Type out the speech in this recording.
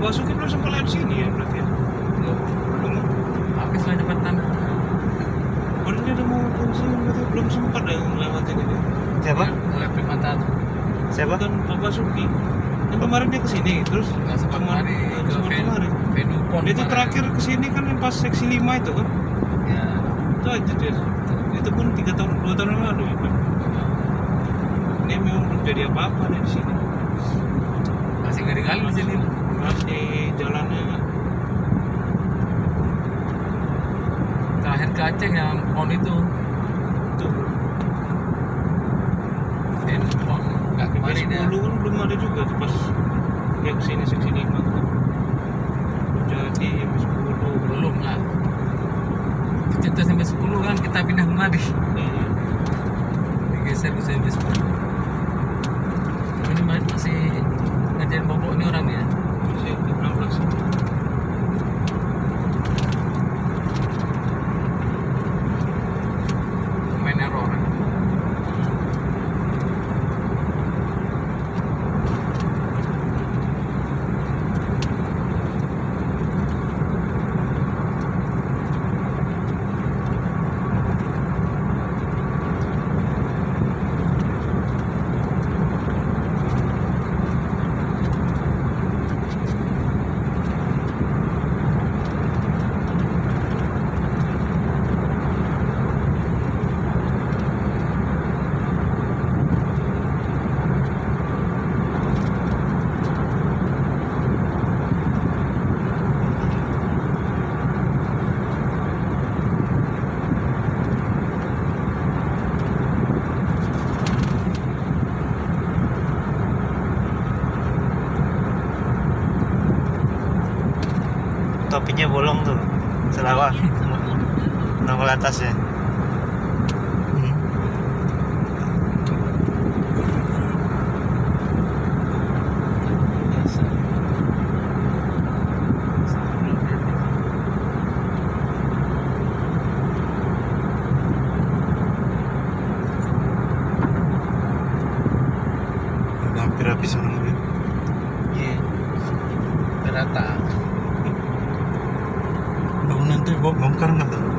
Basuki belum sempat lewat sini ya berarti ya? Belum. Habis lah jembatan. Baru dia udah mau pensiun berarti belum sempat yang lewatin ini. Siapa? Mulai Primata tuh. Siapa? Kan Pak Basuki. Yang kemarin dia kesini terus Nggak sempat kemari ke kemarin. venue pon. Dia itu kemarin. terakhir kesini kan yang pas seksi 5 itu kan? Ya. Itu aja dia. Itu pun 2 tahun yang lalu ya kan? Ini memang belum jadi apa-apa dari sini. Masih ngeri kali di sini. Masih jalannya Terakhir ke Aceh yang pon itu. tuh. Venue pon. Nggak kemarin ya. Dulu kan belum ada juga tuh pas dia kesini seksi 5 kan. Jadi M10 Belum lah. Kita sampai 10 kan kita pindah kemari. Iya. Digeser ke sampai 10. Ini masih ngerjain bobok ini orangnya. Masih 16. Main error. Topinya bolong tuh. Selawa. Nongol atas ya. Udah hampir habis menunggu. Iya. Berata. Bangunan tuh bongkar nggak tuh?